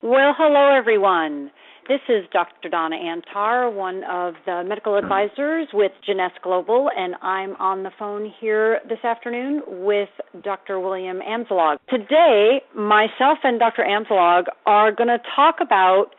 Well, hello, everyone. This is Dr. Donna Antar, one of the medical advisors with Jeunesse Global, and I'm on the phone here this afternoon with Dr. William Amzalog. Today, myself and Dr. Amzalog are going to talk about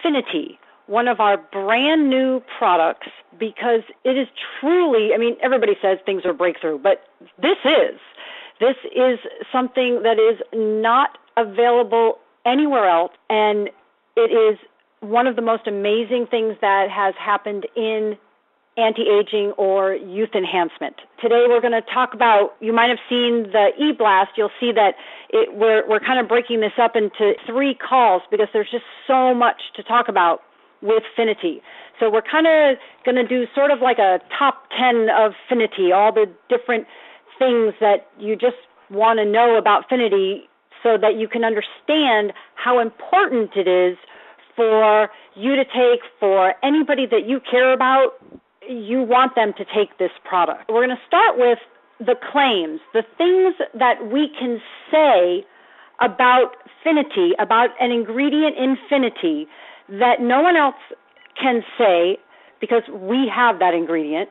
FINITI, one of our brand new products, because it is truly, everybody says things are breakthrough, but this is something that is not available anywhere else, and it is one of the most amazing things that has happened in anti-aging or youth enhancement. Today we're going to talk about, you might have seen the e-blast, you'll see that we're kind of breaking this up into 3 calls because there's just so much to talk about with FINITI. So we're kind of going to do sort of like a top 10 of FINITI, all the different things that you just want to know about FINITI, so that you can understand how important it is for you to take, for anybody that you care about, you want them to take this product. We're going to start with the claims, the things that we can say about FINITI, about an ingredient in FINITI that no one else can say because we have that ingredient.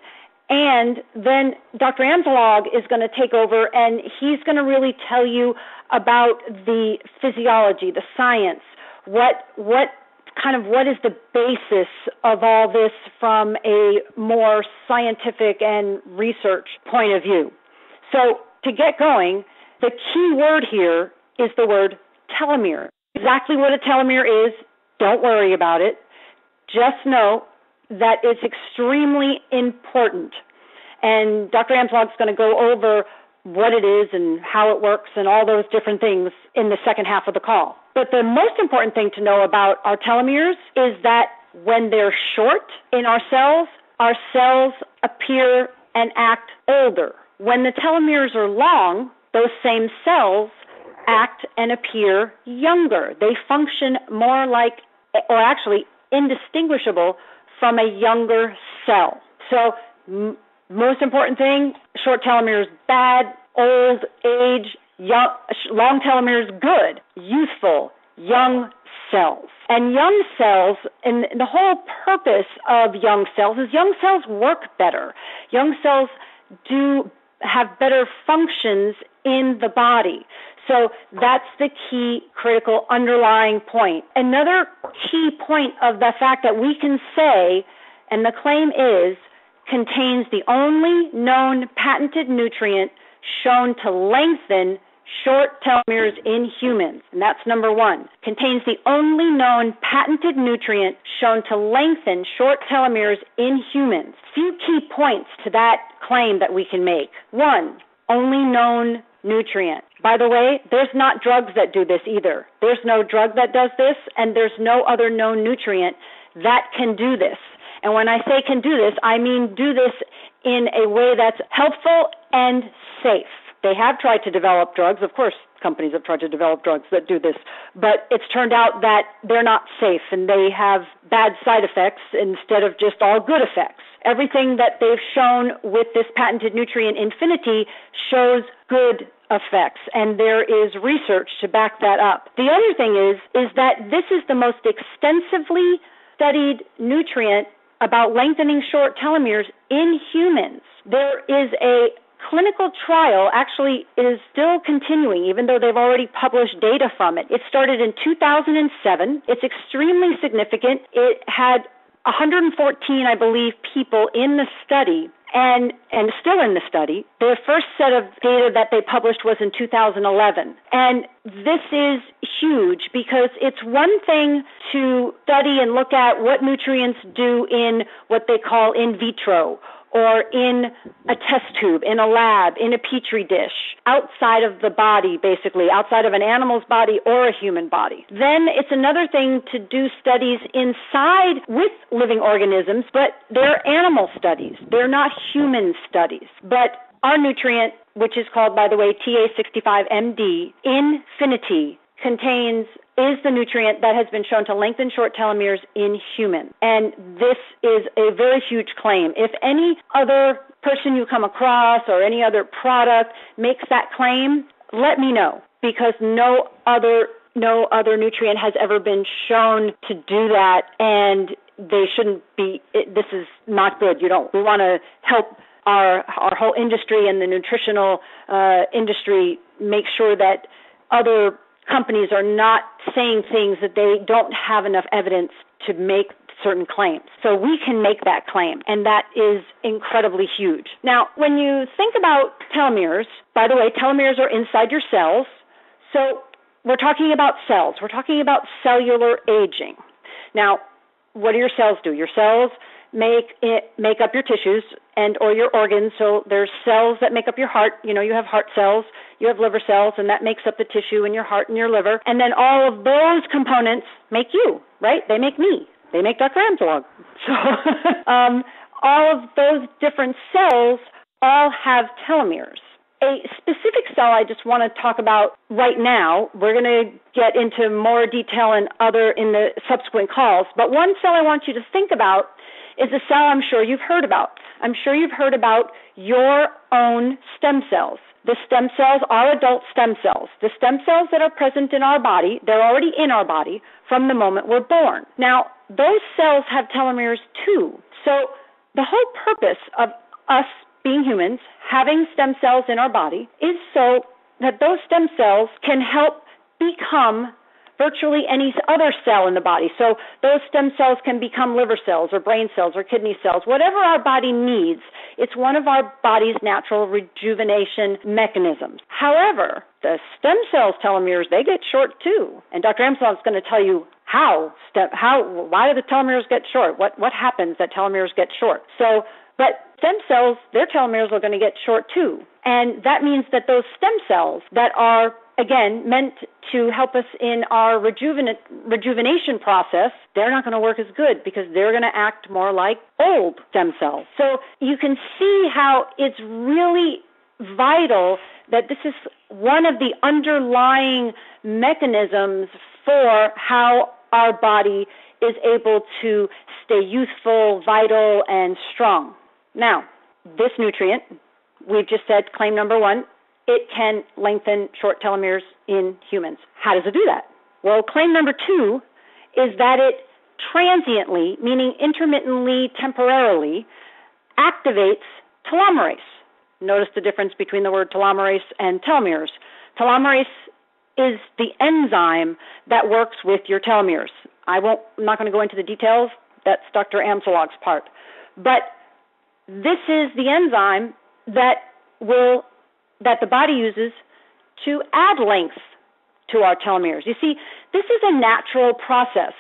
And then Dr. Amzalog is going to take over, and he's going to really tell you about the physiology, the science, what is the basis of all this from a more scientific and research point of view. So to get going, the key word here is the word telomere. Exactly what a telomere is, don't worry about it. Just know that it's extremely important. And Dr. Amzalog is going to go over what it is and how it works and all those different things in the second half of the call. But the most important thing to know about our telomeres is that when they're short in our cells appear and act older. When the telomeres are long, those same cells act and appear younger. They function more like, or actually indistinguishable from a younger cell. So most important thing, short telomeres bad, old, age, young, long telomeres good, youthful, young cells. And young cells, and the whole purpose of young cells is young cells work better. Young cells do have better functions in the body. So that's the key critical underlying point. Another key point of the fact that we can say, and the claim is, contains the only known patented nutrient shown to lengthen short telomeres in humans. And that's number 1. Contains the only known patented nutrient shown to lengthen short telomeres in humans. Few key points to that claim that we can make. 1, only known nutrient. By the way, there's not drugs that do this either. There's no drug that does this, and there's no other known nutrient that can do this. And when I say can do this, I mean do this in a way that's helpful and safe. They have tried to develop drugs. Of course, companies have tried to develop drugs that do this. But it's turned out that they're not safe, and they have bad side effects instead of just all good effects. Everything that they've shown with this patented nutrient FINITI shows good effects, and there is research to back that up. The other thing is that this is the most extensively studied nutrient about lengthening short telomeres in humans. There is a clinical trial, actually it is still continuing, even though they've already published data from it. It started in 2007. It's extremely significant. It had 114, I believe, people in the study, and still in the study. Their first set of data that they published was in 2011. And this is huge because it's one thing to study and look at what nutrients do in what they call in vitro, or in a test tube, in a lab, in a petri dish, outside of the body, basically, outside of an animal's body or a human body. Then it's another thing to do studies inside with living organisms, but they're animal studies. They're not human studies. But our nutrient, which is called, by the way, TA65MD, FINITI, is the nutrient that has been shown to lengthen short telomeres in humans. And this is a very huge claim. If any other person you come across or any other product makes that claim, let me know, because no other no other nutrient has ever been shown to do that, and they shouldn't be. This is not good. We want to help our whole industry and the nutritional industry make sure that other companies are not saying things that they don't have enough evidence to make certain claims. So we can make that claim, and that is incredibly huge. Now, when you think about telomeres, by the way, telomeres are inside your cells. So we're talking about cells. We're talking about cellular aging. Now, what do your cells do? Your cells make up your tissues or your organs. So there's cells that make up your heart. You have heart cells, you have liver cells, and that makes up the tissue in your heart and your liver. And then all of those components make you, right? They make me. They make Dr. Amsalog. So all of those different cells all have telomeres. A specific cell I just want to talk about right now, we're going to get into more detail in the subsequent calls, but one cell I want you to think about is a cell I'm sure you've heard about. I'm sure you've heard about your own stem cells. The stem cells are adult stem cells. The stem cells that are present in our body, they're already in our body from the moment we're born. Now, those cells have telomeres too. So the whole purpose of us being humans, having stem cells in our body, is so that those stem cells can help become virtually any other cell in the body. So those stem cells can become liver cells or brain cells or kidney cells, whatever our body needs. It's one of our body's natural rejuvenation mechanisms. However, the stem cells' telomeres, they get short too. And Dr. Amsalog is going to tell you why do the telomeres get short? What happens that telomeres get short? But stem cells, their telomeres are going to get short too. And that means that those stem cells that are, again, meant to help us in our rejuvenation process, they're not going to work as good because they're going to act more like old stem cells. So you can see how it's really vital that this is one of the underlying mechanisms for how our body is able to stay youthful, vital, and strong. Now, this nutrient, we've just said, claim number one, it can lengthen short telomeres in humans. How does it do that? Well, claim number two is that it transiently, meaning intermittently, temporarily, activates telomerase. Notice the difference between the word telomerase and telomeres. Telomerase is the enzyme that works with your telomeres. I'm not going to go into the details. That's Dr. Amsalog's part. But this is the enzyme that the body uses to add length to our telomeres. You see, this is a natural process.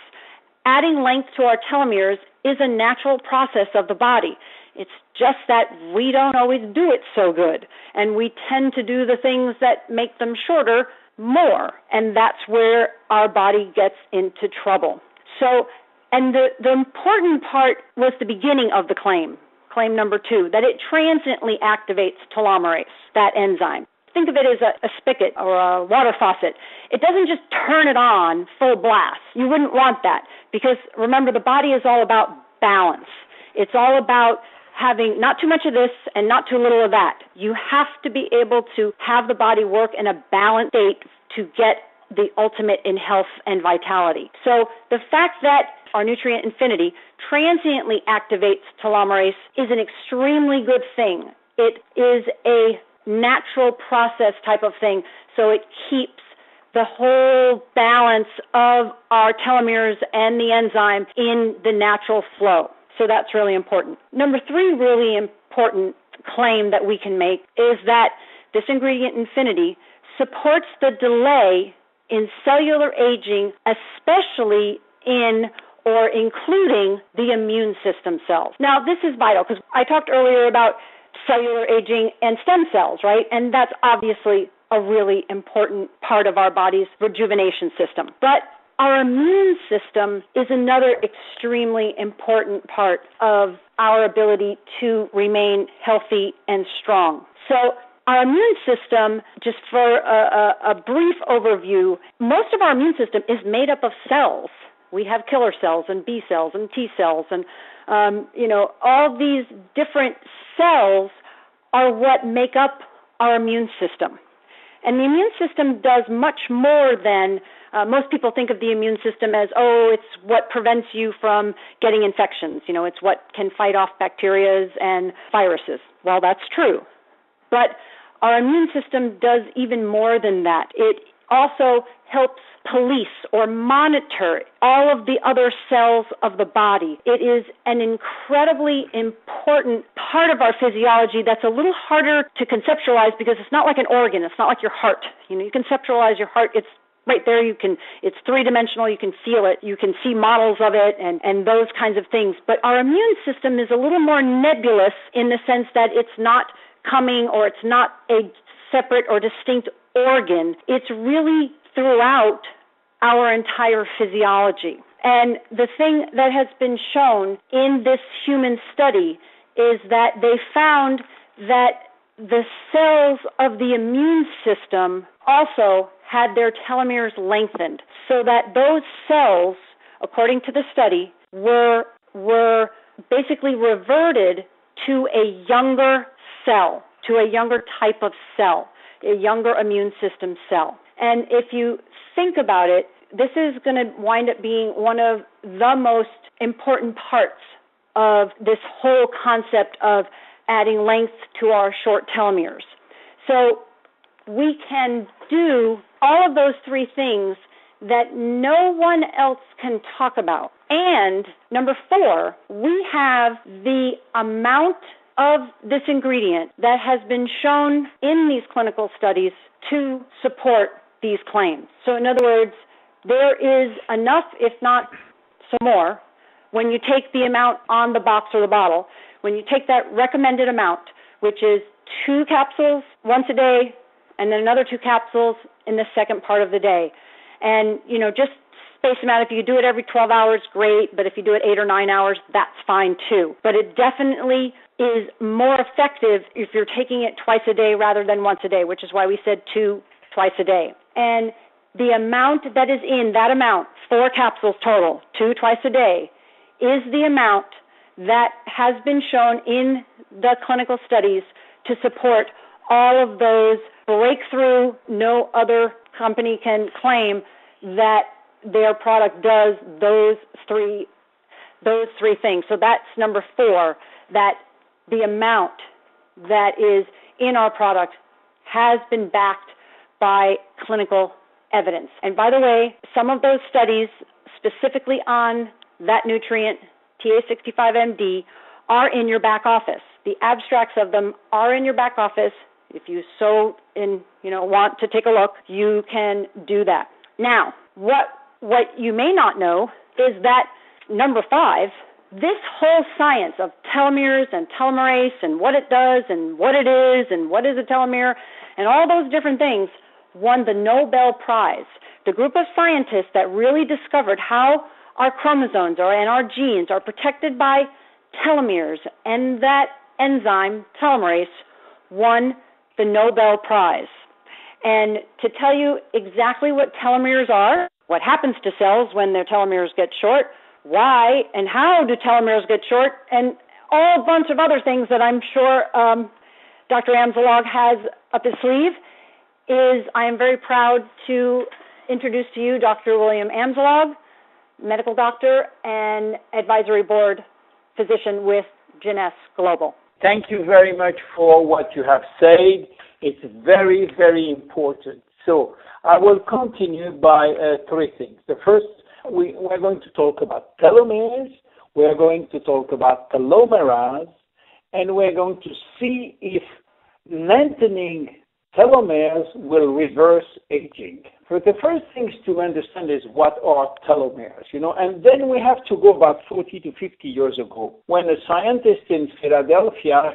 Adding length to our telomeres is a natural process of the body. It's just that we don't always do it so good, and we tend to do the things that make them shorter more, and that's where our body gets into trouble. So, and the important part was the beginning of the claim number two, that it transiently activates telomerase, that enzyme. Think of it as a spigot or a water faucet. It doesn't just turn it on full blast. You wouldn't want that because, remember, the body is all about balance. It's all about having not too much of this and not too little of that. You have to be able to have the body work in a balanced state to get the ultimate in health and vitality. So the fact that our nutrient FINITI transiently activates telomerase is an extremely good thing. It is a natural process type of thing, so it keeps the whole balance of our telomeres and the enzyme in the natural flow. So that's really important. Number three really important claim that we can make is that this ingredient FINITI supports the delay in cellular aging, especially in or including the immune system cells. Now, this is vital because I talked earlier about cellular aging and stem cells, right? And that's obviously a really important part of our body's rejuvenation system. But our immune system is another extremely important part of our ability to remain healthy and strong. So our immune system, just for a brief overview, most of our immune system is made up of cells. We have killer cells and B cells and T cells and, all these different cells are what make up our immune system. And the immune system does much more than, most people think of the immune system as, it's what prevents you from getting infections. It's what can fight off bacteria and viruses. Well, that's true. But our immune system does even more than that. It also helps police or monitor all of the other cells of the body. It is an incredibly important part of our physiology that's a little harder to conceptualize because it's not like an organ. It's not like your heart. You conceptualize your heart. It's right there. It's three-dimensional. You can feel it. You can see models of it and those kinds of things. But our immune system is a little more nebulous in the sense that it's not coming or it's not a separate or distinct organ. It's really throughout our entire physiology. And the thing that has been shown in this human study is that they found that the cells of the immune system also had their telomeres lengthened, so that those cells, according to the study, were basically reverted to a younger cell, to a younger type of cell, a younger immune system cell. And if you think about it, this is going to wind up being one of the most important parts of this whole concept of adding length to our short telomeres. So we can do all of those three things that no one else can talk about. And number 4, we have the amount of this ingredient that has been shown in these clinical studies to support these claims. So in other words, there is enough, if not some more, when you take the amount on the box or the bottle, when you take that recommended amount, which is 2 capsules once a day, and then another 2 capsules in the second part of the day. And, just space them out. If you do it every 12 hours, great. But if you do it 8 or 9 hours, that's fine too. But it definitely is more effective if you're taking it twice a day rather than once a day, which is why we said 2 twice a day. And the amount that is in that amount, 4 capsules total, 2 twice a day, is the amount that has been shown in the clinical studies to support all of those breakthrough. No other company can claim that their product does those three things. So that's number 4, that the amount that is in our product has been backed by clinical evidence. And by the way, some of those studies specifically on that nutrient, TA65MD, are in your back office. The abstracts of them are in your back office. If you want to take a look, you can do that. Now, what you may not know is that number 5, this whole science of telomeres and telomerase and what it does and what it is and what is a telomere and all those different things won the Nobel Prize. The group of scientists that really discovered how our chromosomes and our genes are protected by telomeres and that enzyme, telomerase, won the Nobel Prize. And to tell you exactly what telomeres are, what happens to cells when their telomeres get short, why and how do telomeres get short, and all a bunch of other things that I'm sure Dr. Amzalog has up his sleeve, I am very proud to introduce to you Dr. William Amzalog, medical doctor and advisory board physician with Jeunesse Global. Thank you very much for what you have said. It's very, very important. So I will continue by 3 things. The first, we're going to talk about telomeres, we're going to talk about telomeres, and we're going to see if lengthening telomeres will reverse aging. So the first things to understand is what are telomeres, and then we have to go about 40 to 50 years ago when a scientist in Philadelphia,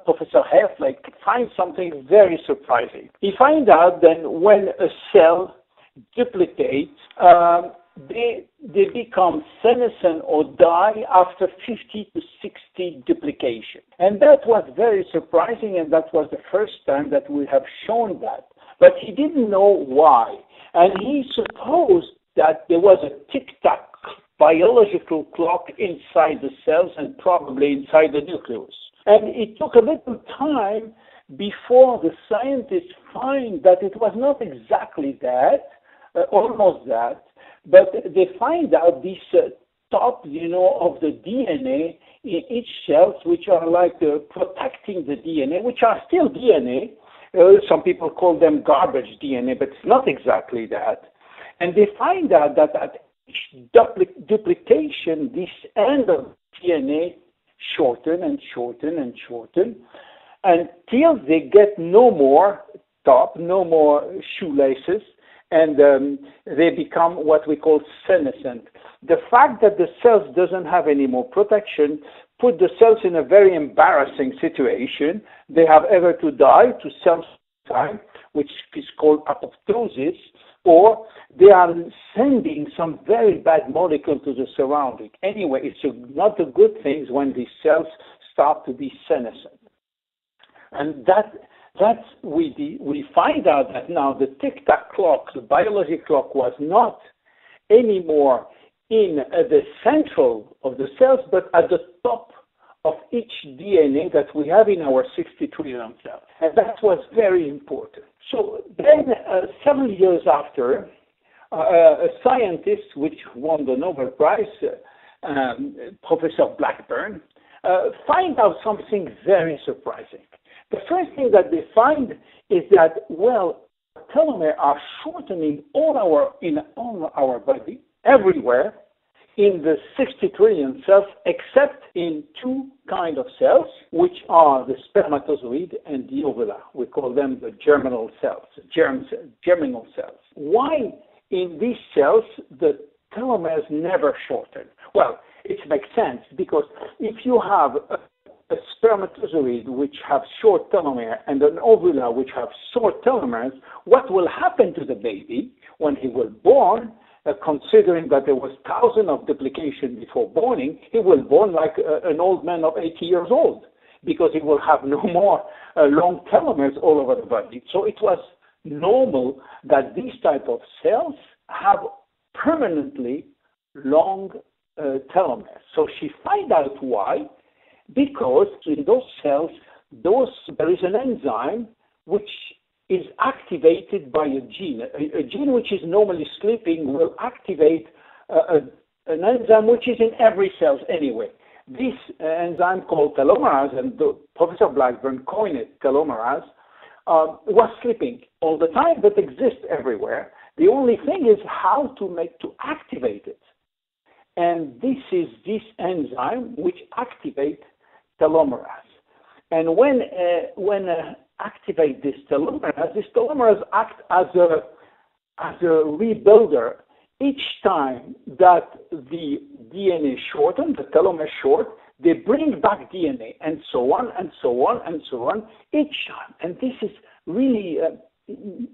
Professor Hefley, finds something very surprising. He finds out that when a cell duplicates, they become senescent or die after 50 to 60 duplication. And that was very surprising, and that was the first time that we have shown that. But he didn't know why. And he supposed that there was a tic-tac biological clock inside the cells and probably inside the nucleus. And it took a little time before the scientists find that it was not exactly that, almost that, but they find out these top, of the DNA in each cells, which are like protecting the DNA, which are still DNA. Some people call them garbage DNA, but it's not exactly that. And they find out that at each duplication, this end of DNA shorten and shorten and shorten until they get no more top, no more shoelaces, and they become what we call senescent. The fact that the cells doesn't have any more protection put the cells in a very embarrassing situation. They have either to die to cell time, which is called apoptosis, or they are sending some very bad molecule to the surrounding. Anyway, it's not a good thing when these cells start to be senescent. And we find out that now the tic-tac clock, the biology clock, was not anymore in the central of the cells, but at the top of each DNA that we have in our 60 trillion cells. And that was very important. So then, several years after, a scientist which won the Nobel Prize, Professor Blackburn, find out something very surprising. The first thing that they find is that, telomeres are shortening in all our body, everywhere, in the 60 trillion cells, except in two kinds of cells, which are the spermatozoid and the ovula. We call them the germinal cells, germinal cells. Why in these cells the telomeres never shorten? Well, it makes sense, because if you have a spermatozoid which have short telomere and an ovula which have short telomeres, what will happen to the baby when he was born? Considering that there was thousands of duplication before born, he will born like an old man of 80 years old, because he will have no more long telomeres all over the body. So it was normal that these type of cells have permanently long telomeres. So she find out why, because in those cells, there is an enzyme which is activated by a gene. A gene which is normally sleeping will activate an enzyme which is in every cell anyway. This enzyme called telomerase, and Professor Blackburn coined it telomerase, was sleeping all the time but exists everywhere. The only thing is how to activate it. And this is this enzyme which activates telomerase. And when activate this telomerase act as a rebuilder. Each time that the DNA shortens, the telomere short, they bring back DNA, and so on, and so on, and so on, each time. And this is really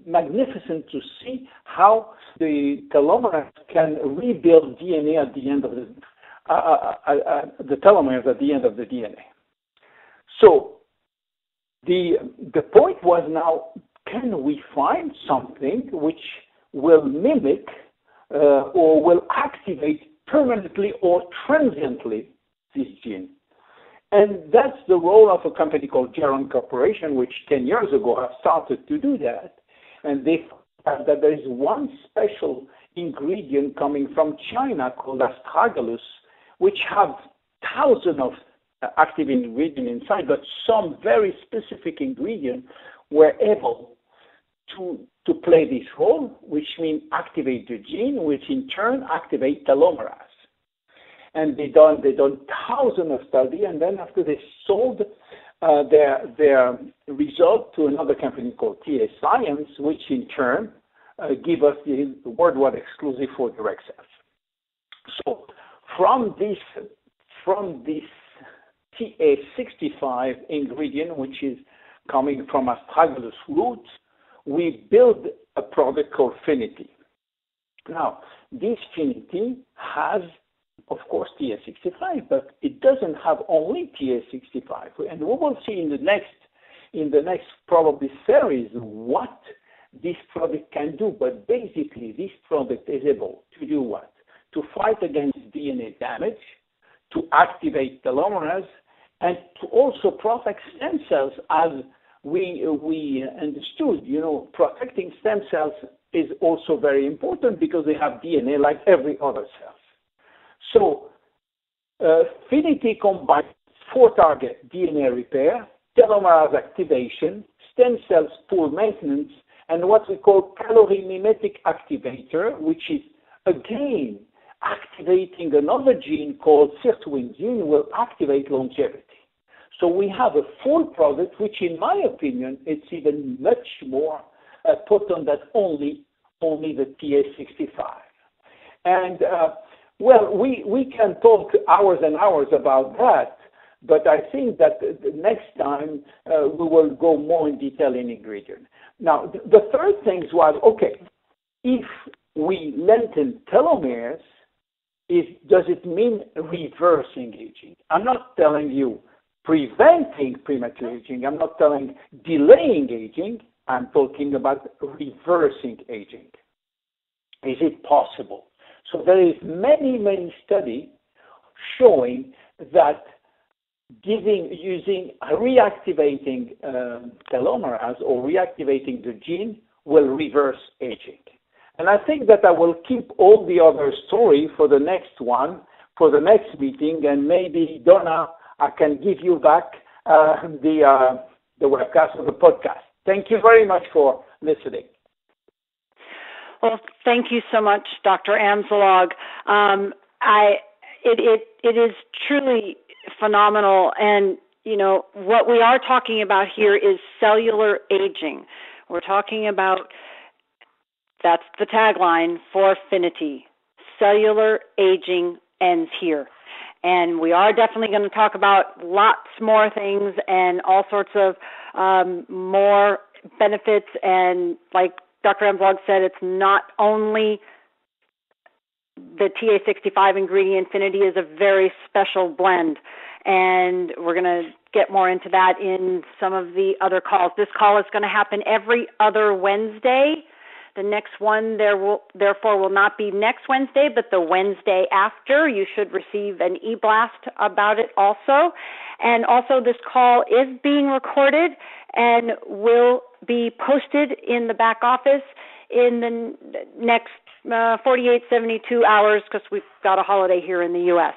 magnificent to see how the telomere can rebuild DNA at the end of the telomeres at the end of the DNA. So the point was now, can we find something which will mimic or will activate permanently or transiently this gene? And that's the role of a company called Geron Corporation, which 10 years ago have started to do that. And they found that there is one special ingredient coming from China called astragalus, which have thousands of active ingredients inside, but some very specific ingredients were able to play this role, which means activate the gene, which in turn activate telomerase. And they done thousands of studies, and then after they sold their result to another company called TA Science, which in turn give us the worldwide exclusive for direct cells. So from this TA65 ingredient, which is coming from astragalus roots, we build a product called FINITI. Now, this FINITI has, of course, TA65, but it doesn't have only TA65. And we will see in the next probably series what this product can do. But basically, this product is able to do what? To fight against DNA damage, to activate telomerase, and to also protect stem cells as we understood, protecting stem cells is also very important because they have DNA like every other cell. So FINITI combines 4 targets: DNA repair, telomerase activation, stem cells pool maintenance, and what we call calorimemetic activator, which is again activating another gene called sirtuin gene will activate longevity. So we have a full product, which in my opinion, it's even much more potent than only the TA65. And we can talk hours and hours about that, but I think that the next time we will go more in detail in ingredient. Now, the third thing was, okay, if we lengthen telomeres, does it mean reversing aging? I'm not telling you preventing premature aging. I'm not telling delaying aging. I'm talking about reversing aging. Is it possible? So there is many studies showing that using reactivating telomerase or reactivating the gene will reverse aging. And I think that I will keep all the other story for the next one, for the next meeting, and maybe, Donna, I can give you back the webcast or the podcast. Thank you very much for listening. Well, thank you so much, Dr. Amzalog. It is truly phenomenal, and what we are talking about here is cellular aging. We're talking about, that's the tagline for FINITI. Cellular aging ends here. And we are definitely going to talk about lots more things and all sorts of more benefits. And like Dr. Amzalog said, it's not only the TA65 ingredient. FINITI is a very special blend. And we're going to get more into that in some of the other calls. This call is going to happen every other Wednesday. The next one therefore will not be next Wednesday, but the Wednesday after. You should receive an e-blast about it also. And also this call is being recorded and will be posted in the back office in the next 48, 72 hours because we've got a holiday here in the U.S.